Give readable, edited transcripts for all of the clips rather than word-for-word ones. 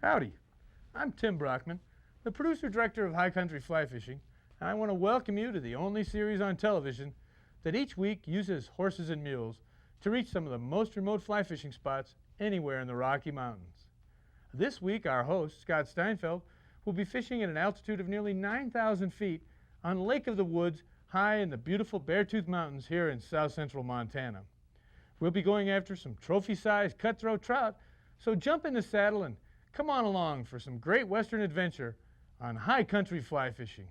Howdy, I'm Tim Brockman, the producer-director of High Country Fly Fishing, and I want to welcome you to the only series on television that each week uses horses and mules to reach some of the most remote fly fishing spots anywhere in the Rocky Mountains. This week, our host, Scott Steinfeld, will be fishing at an altitude of nearly 9,000 feet on Lake of the Woods, high in the beautiful Beartooth Mountains here in south central Montana. We'll be going after some trophy-sized cutthroat trout, so jump in the saddle and come on along for some great western adventure on High Country Fly Fishing.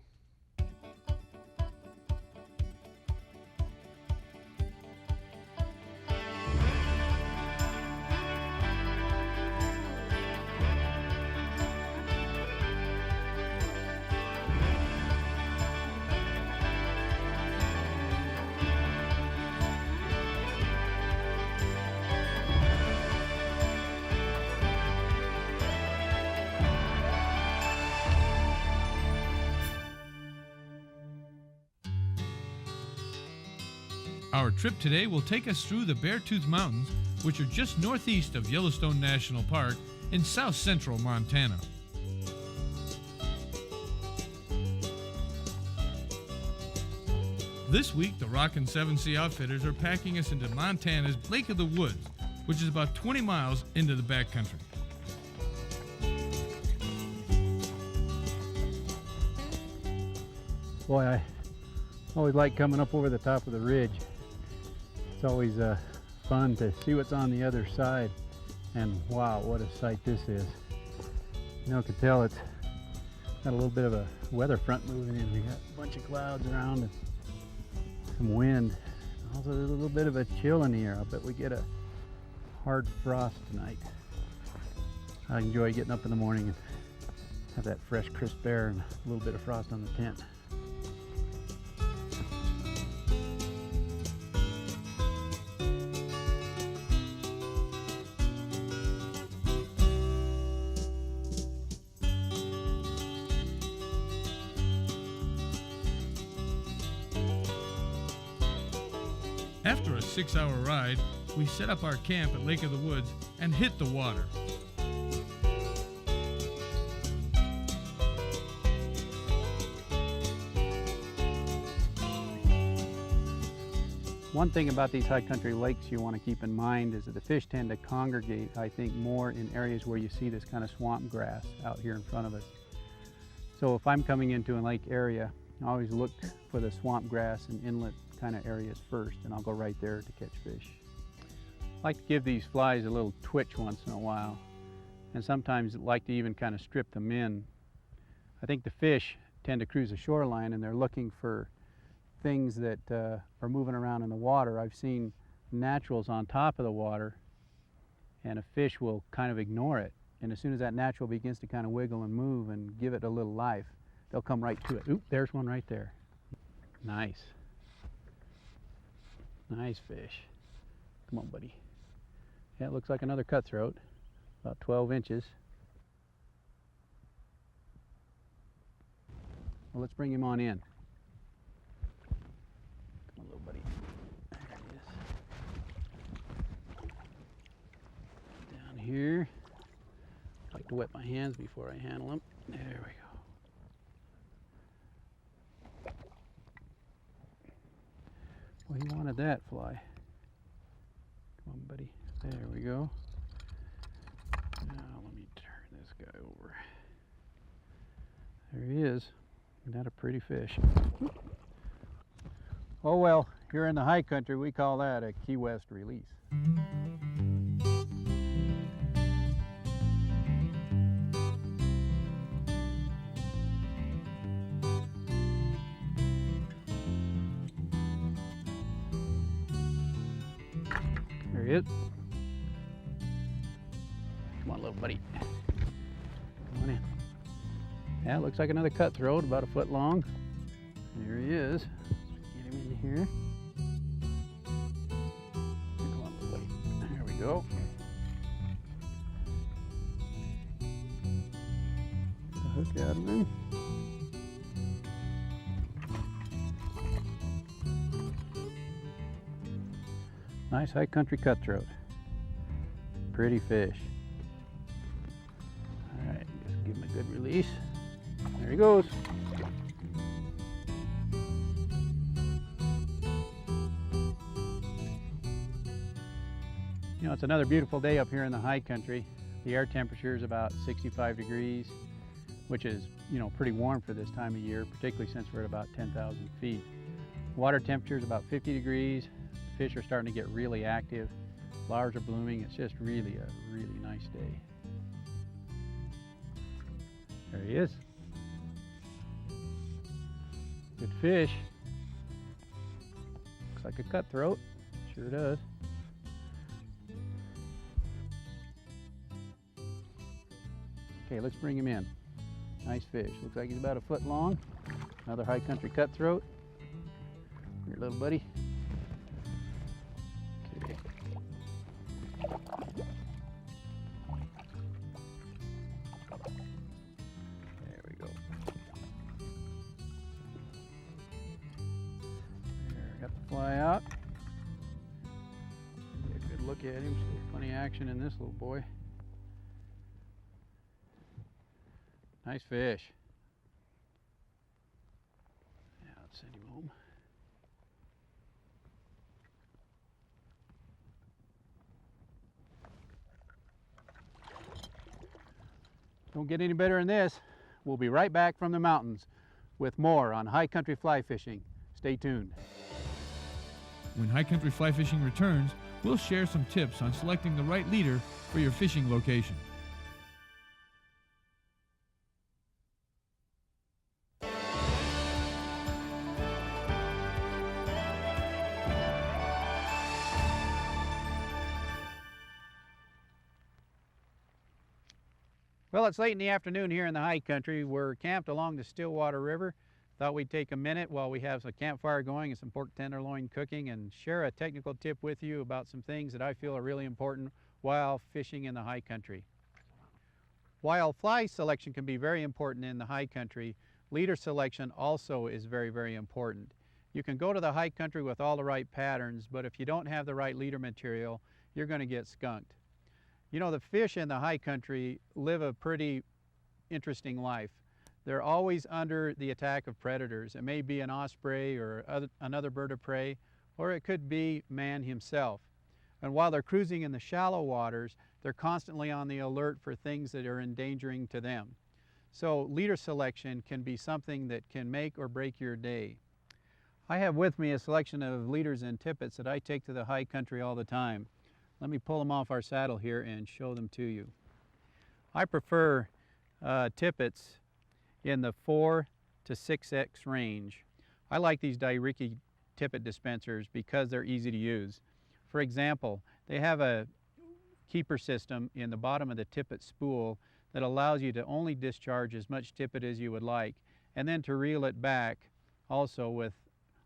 Our trip today will take us through the Beartooth Mountains, which are just northeast of Yellowstone National Park in south central Montana. This week, the Rockin' 7 Sea Outfitters are packing us into Montana's Lake of the Woods, which is about 20 miles into the backcountry. Boy, I always like coming up over the top of the ridge. It's always fun to see what's on the other side, and wow, what a sight this is. You know, I can tell it's got a little bit of a weather front moving in. We got a bunch of clouds around and some wind. Also, there's a little bit of a chill in the air. I bet we get a hard frost tonight. I enjoy getting up in the morning and have that fresh, crisp air and a little bit of frost on the tent. After a 6-hour ride, we set up our camp at Lake of the Woods and hit the water. One thing about these high country lakes you want to keep in mind is that the fish tend to congregate, I think, more in areas where you see this kind of swamp grass out here in front of us. So if I'm coming into a lake area, I always look for the swamp grass and inlet kind of areas first, and I'll go right there to catch fish. I like to give these flies a little twitch once in a while, and sometimes I like to even kind of strip them in. I think the fish tend to cruise the shoreline and they're looking for things that are moving around in the water. I've seen naturals on top of the water, and a fish will kind of ignore it, and as soon as that natural begins to kind of wiggle and move and give it a little life, they'll come right to it. Oop, there's one right there. Nice. Nice fish. Come on, buddy. Yeah, it looks like another cutthroat, about 12 inches. Well, let's bring him on in. Come on, little buddy. There he is. Down here. I like to wet my hands before I handle him. There we go. Well, he wanted that fly. Come on, buddy. There we go. Now let me turn this guy over. There he is. Isn't that a pretty fish? Oh well, here in the high country we call that a Key West release. There he is. Come on, little buddy. Come on in. Yeah, it looks like another cutthroat, about a foot long. There he is. Get him in here. Come on, little buddy. There we go. The hook out of him. Nice high country cutthroat. Pretty fish. All Good release. There he goes. You know, it's another beautiful day up here in the high country. The air temperature is about 65 degrees, which is, you know, pretty warm for this time of year, particularly since we're at about 10,000 feet. Water temperature is about 50 degrees. Fish are starting to get really active. Flowers are blooming. It's just really a really nice day. There he is. Good fish. Looks like a cutthroat. Sure does. Okay, let's bring him in. Nice fish. Looks like he's about a foot long. Another high country cutthroat. Here, little buddy. Okay. There we go. There, got the fly out. Get a good look at him. Still plenty of action in this little boy. Nice fish. Yeah, let's send him home. Don't get any better than this. We'll be right back from the mountains with more on high country fly fishing. Stay tuned. When High Country Fly Fishing returns, we'll share some tips on selecting the right leader for your fishing location. Well, it's late in the afternoon here in the high country. We're camped along the Stillwater River. Thought we'd take a minute while we have a campfire going and some pork tenderloin cooking and share a technical tip with you about some things that I feel are really important while fishing in the high country. While fly selection can be very important in the high country, leader selection also is very, very important. You can go to the high country with all the right patterns, but if you don't have the right leader material, you're going to get skunked. You know, the fish in the high country live a pretty interesting life. They're always under the attack of predators. It may be an osprey or another bird of prey, or it could be man himself. And while they're cruising in the shallow waters, they're constantly on the alert for things that are endangering to them. So leader selection can be something that can make or break your day. I have with me a selection of leaders and tippets that I take to the high country all the time. Let me pull them off our saddle here and show them to you. I prefer tippets in the 4 to 6X range. I like these Dairiki tippet dispensers because they're easy to use. For example, they have a keeper system in the bottom of the tippet spool that allows you to only discharge as much tippet as you would like, and then to reel it back also with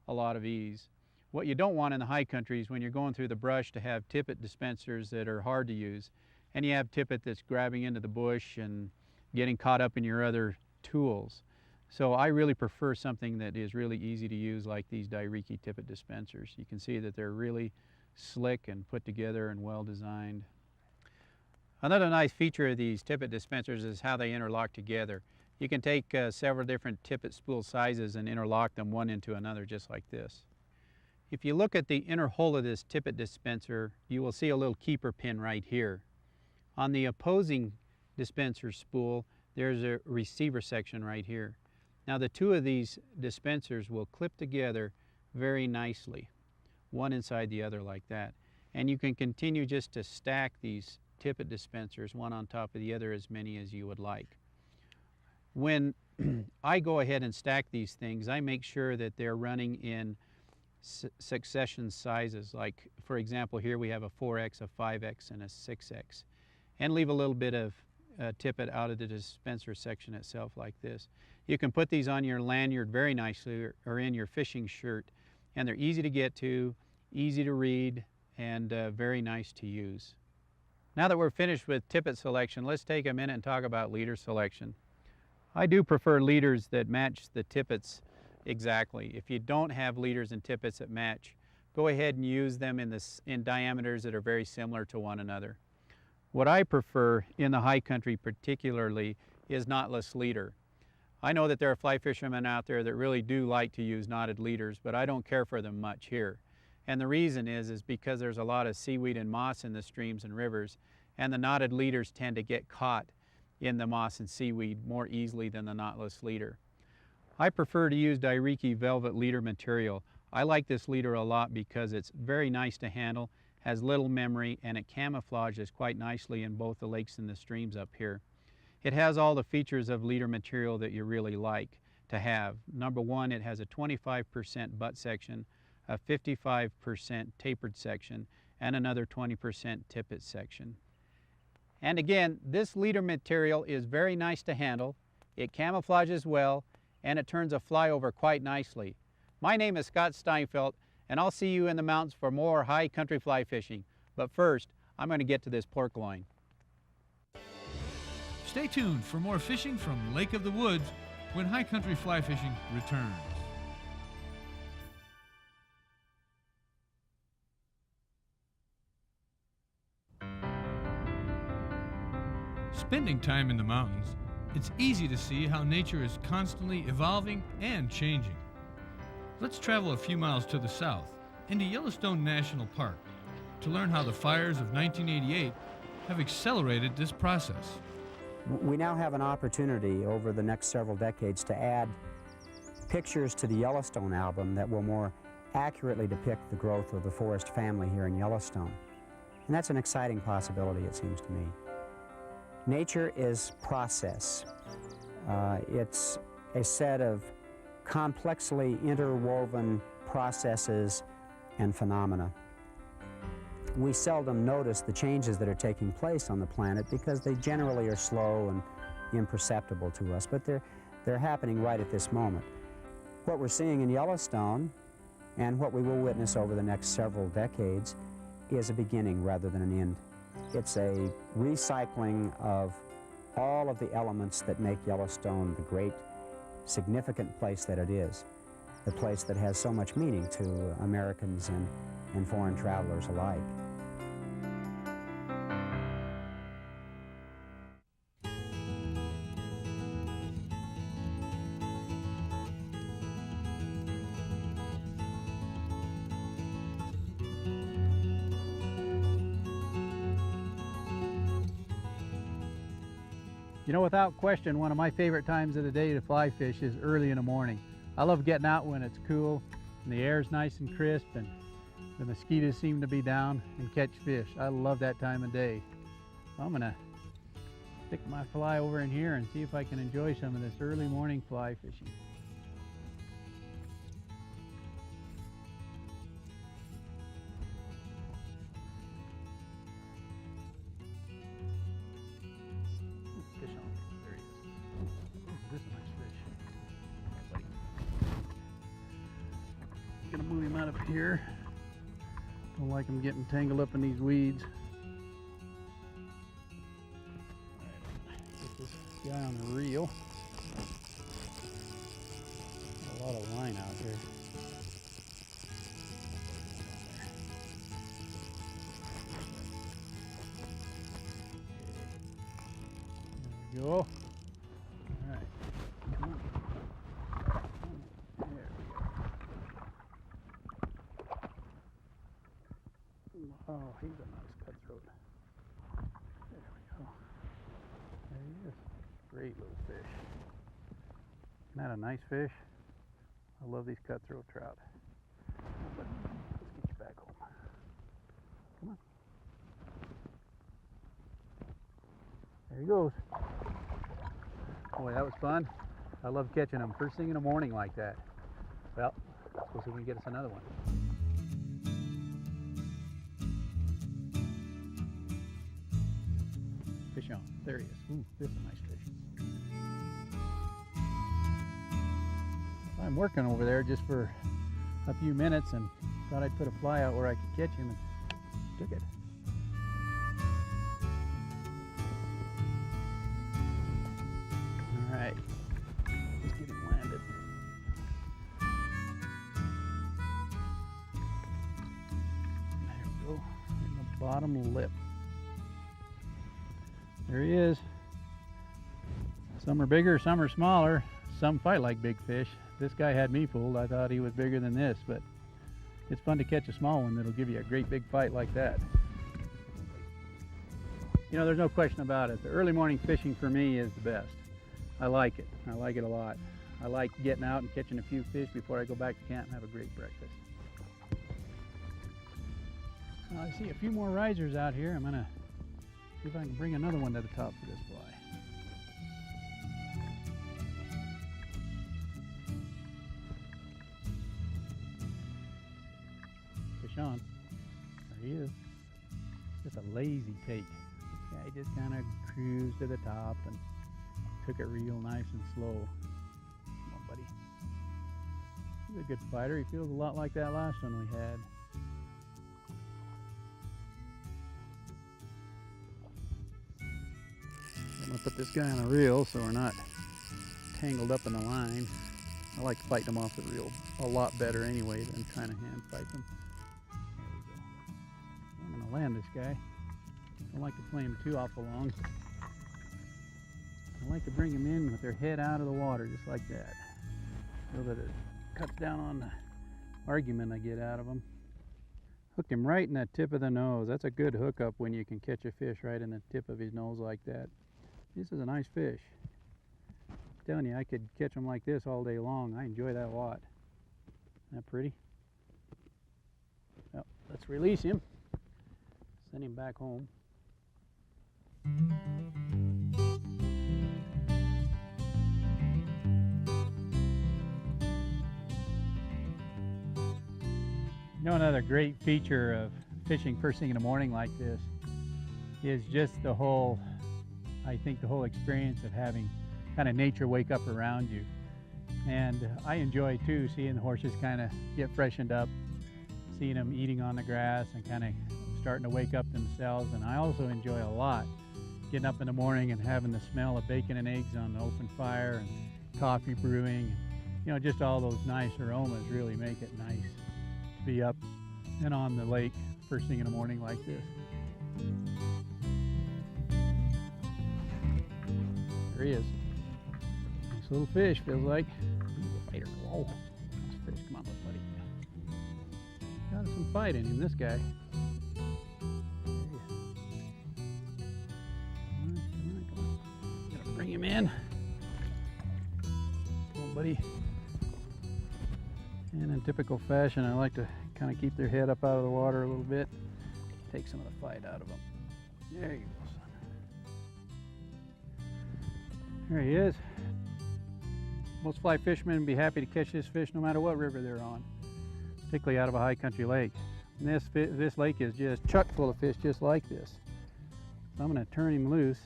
a lot of ease. What you don't want in the high country is when you're going through the brush to have tippet dispensers that are hard to use, and you have tippet that's grabbing into the bush and getting caught up in your other tools. So I really prefer something that is really easy to use, like these Dairiki tippet dispensers. You can see that they're really slick and put together and well designed. Another nice feature of these tippet dispensers is how they interlock together. You can take several different tippet spool sizes and interlock them one into another just like this. If you look at the inner hole of this tippet dispenser, you will see a little keeper pin right here. On the opposing dispenser spool, there's a receiver section right here. Now the two of these dispensers will clip together very nicely, one inside the other like that. And you can continue just to stack these tippet dispensers one on top of the other, as many as you would like. When I go ahead and stack these things, I make sure that they're running in succession sizes. Like, for example, here we have a 4X, a 5X, and a 6X. And leave a little bit of tippet out of the dispenser section itself like this. You can put these on your lanyard very nicely or in your fishing shirt, and they're easy to get to, easy to read, and very nice to use. Now that we're finished with tippet selection, let's take a minute and talk about leader selection. I do prefer leaders that match the tippets exactly. If you don't have leaders and tippets that match, go ahead and use them in diameters that are very similar to one another. What I prefer in the high country particularly is knotless leader. I know that there are fly fishermen out there that really do like to use knotted leaders, but I don't care for them much here. And the reason is because there's a lot of seaweed and moss in the streams and rivers, and the knotted leaders tend to get caught in the moss and seaweed more easily than the knotless leader. I prefer to use Dairiki velvet leader material. I like this leader a lot because it's very nice to handle, has little memory, and it camouflages quite nicely in both the lakes and the streams up here. It has all the features of leader material that you really like to have. Number one, it has a 25% butt section, a 55% tapered section, and another 20% tippet section. And again, this leader material is very nice to handle, it camouflages well, and it turns a fly over quite nicely. My name is Scott Steinfeld, and I'll see you in the mountains for more high country fly fishing. But first, I'm going to get to this pork loin. Stay tuned for more fishing from Lake of the Woods when High Country Fly Fishing returns. Spending time in the mountains, it's easy to see how nature is constantly evolving and changing. Let's travel a few miles to the south, into Yellowstone National Park, to learn how the fires of 1988 have accelerated this process. We now have an opportunity over the next several decades to add pictures to the Yellowstone album that will more accurately depict the growth of the forest family here in Yellowstone. And that's an exciting possibility, it seems to me. Nature is process. It's a set of complexly interwoven processes and phenomena. We seldom notice the changes that are taking place on the planet because they generally are slow and imperceptible to us, but they're happening right at this moment. What we're seeing in Yellowstone and what we will witness over the next several decades is a beginning rather than an end. It's a recycling of all of the elements that make Yellowstone the great, significant place that it is, the place that has so much meaning to Americans and foreign travelers alike. You know, without question, one of my favorite times of the day to fly fish is early in the morning. I love getting out when it's cool and the air's nice and crisp and the mosquitoes seem to be down and catch fish. I love that time of day. I'm gonna stick my fly over in here and see if I can enjoy some of this early morning fly fishing. Fish on. There he is. This is a nice fish. Gonna move him out of here. Don't like him getting tangled up in these weeds. Get this guy on the reel. A lot of line out here. There we go. All right. Come on. There we go. Oh, he's a nice cutthroat. There we go. There he is. Great little fish. Isn't that a nice fish? I love these cutthroat trout. Let's get you back home. Come on. There he goes. Boy, that was fun. I love catching them first thing in the morning like that. Well, let's go see if we can get us another one. Fish on. There he is. Ooh, this is a nice fish. I'm working over there just for a few minutes and thought I'd put a fly out where I could catch him and took it. All right, let's get him landed. There we go, in the bottom lip. There he is. Some are bigger, some are smaller. Some fight like big fish. This guy had me fooled. I thought he was bigger than this, but it's fun to catch a small one that'll give you a great big fight like that. You know, there's no question about it. The early morning fishing for me is the best. I like it. I like it a lot. I like getting out and catching a few fish before I go back to camp and have a great breakfast. Now, I see a few more risers out here. I'm gonna see if I can bring another one to the top for this fly. Fish on. There he is. Just a lazy take. Yeah, he just kind of cruised to the top and took it real nice and slow. Come on, buddy. He's a good fighter. He feels a lot like that last one we had. I'm gonna put this guy on a reel so we're not tangled up in the line. I like to fight them off the reel a lot better anyway than trying to hand fight them. There we go. I'm gonna land this guy. Don't like to play him too awful long. I like to bring them in with their head out of the water just like that, so that it cuts down on the argument I get out of them. Hooked him right in the tip of the nose. That's a good hookup when you can catch a fish right in the tip of his nose like that. This is a nice fish. I'm telling you, I could catch them like this all day long. I enjoy that a lot. Isn't that pretty? Well, let's release him. Send him back home. You know, another great feature of fishing first thing in the morning like this is just the whole, I think the whole experience of having kind of nature wake up around you. And I enjoy too seeing the horses kind of get freshened up, seeing them eating on the grass and kind of starting to wake up themselves. And I also enjoy a lot getting up in the morning and having the smell of bacon and eggs on the open fire and coffee brewing. You know, just all those nice aromas really make it nice to be up and on the lake first thing in the morning like this. There he is. Nice little fish, feels like. He's a fighter. Whoa. Nice fish. Come on, little buddy. Got some fight in him, this guy. Gotta bring him in. Come on, buddy. And in typical fashion, I like to kind of keep their head up out of the water a little bit. Take some of the fight out of them. There you go, son. There he is. Most fly fishermen would be happy to catch this fish no matter what river they're on, particularly out of a high country lake. And this lake is just chock full of fish just like this. So I'm going to turn him loose.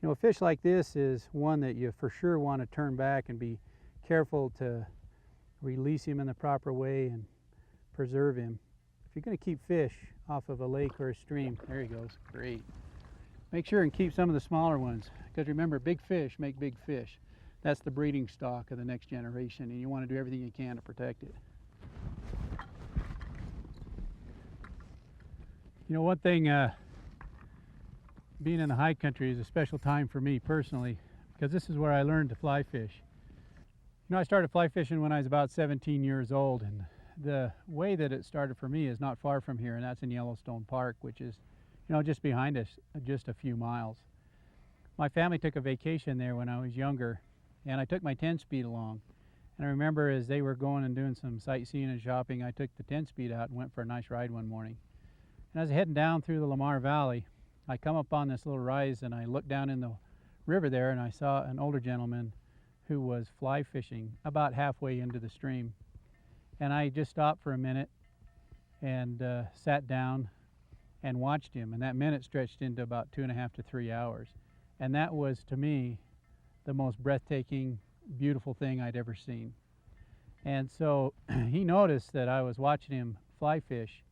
You know, a fish like this is one that you for sure want to turn back and be careful to release him in the proper way and preserve him. If you're going to keep fish off of a lake or a stream, there he goes, great. Make sure and keep some of the smaller ones, because remember, big fish make big fish. That's the breeding stock of the next generation, and you want to do everything you can to protect it. You know, one thing, being in the high country is a special time for me personally, because this is where I learned to fly fish. You know, I started fly fishing when I was about 17 years old, and the way that it started for me is not far from here, and that's in Yellowstone Park, which is, you know, just behind us, just a few miles. My family took a vacation there when I was younger, and I took my 10-speed along. And I remember as they were going and doing some sightseeing and shopping, I took the 10-speed out and went for a nice ride one morning. And as I was heading down through the Lamar Valley, I come up on this little rise and I looked down in the river there and I saw an older gentleman who was fly fishing about halfway into the stream. And I just stopped for a minute and sat down and watched him, and that minute stretched into about 2.5 to 3 hours. And that was, to me, the most breathtaking, beautiful thing I'd ever seen. And so he noticed that I was watching him fly fish,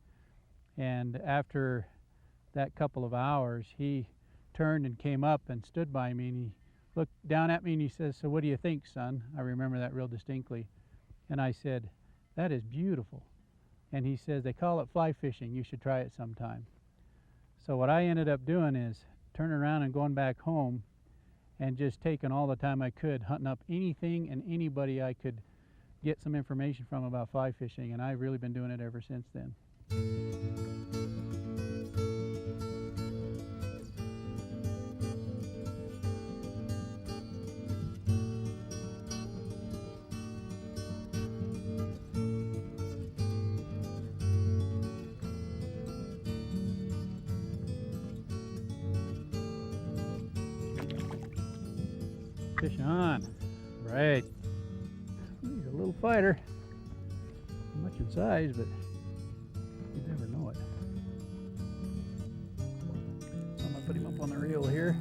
and after that couple of hours, he turned and came up and stood by me, and he looked down at me and he says, "So what do you think, son?" I remember that real distinctly. And I said, "That is beautiful." And he says, "They call it fly fishing. You should try it sometime." So what I ended up doing is turning around and going back home and just taking all the time I could, hunting up anything and anybody I could get some information from about fly fishing, and I've really been doing it ever since then. Fish on. Right. He's a little fighter. Not much in size, but you never know it. I'm gonna put him up on the reel here.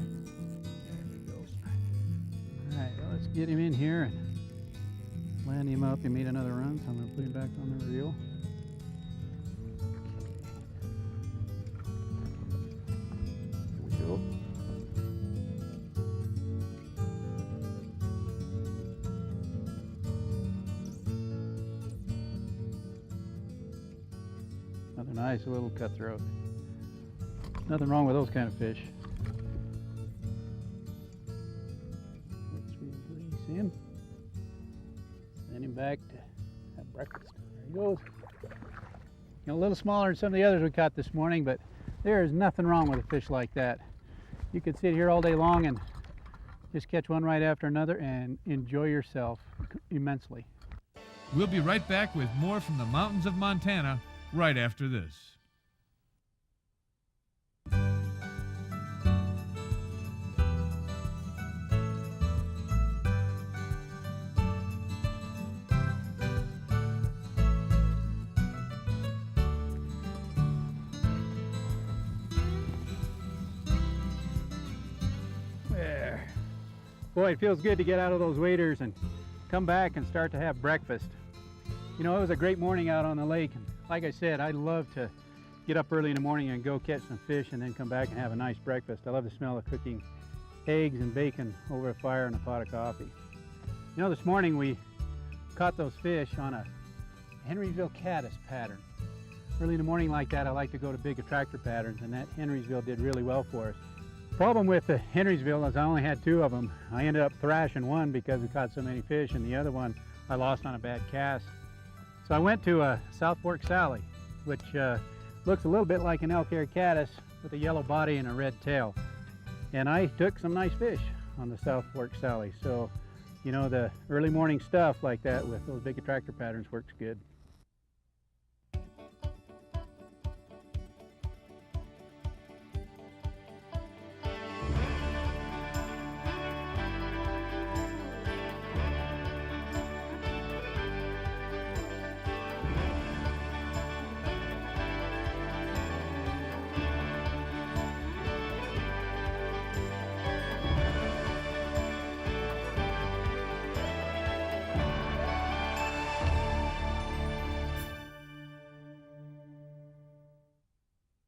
There he goes. Alright, well, let's get him in here and land him up. He made another run, so I'm gonna put him back on the reel. Here we go. Another nice little cutthroat. Nothing wrong with those kind of fish. Let's release him. Send him back to have breakfast. There he goes. You know, a little smaller than some of the others we caught this morning, but there is nothing wrong with a fish like that. You could sit here all day long and just catch one right after another and enjoy yourself immensely. We'll be right back with more from the mountains of Montana right after this. There. Boy, it feels good to get out of those waders and come back and start to have breakfast. You know, it was a great morning out on the lake. And like I said, I love to get up early in the morning and go catch some fish and then come back and have a nice breakfast. I love the smell of cooking eggs and bacon over a fire and a pot of coffee. You know, this morning we caught those fish on a Henrysville caddis pattern. Early in the morning like that, I like to go to big attractor patterns, and that Henrysville did really well for us. Problem with the Henrysville is I only had 2 of them. I ended up thrashing one because we caught so many fish, and the other one I lost on a bad cast. So I went to a South Fork Sally, which looks a little bit like an elk hair caddis with a yellow body and a red tail. And I took some nice fish on the South Fork Sally. So, you know, the early morning stuff like that with those big attractor patterns works good.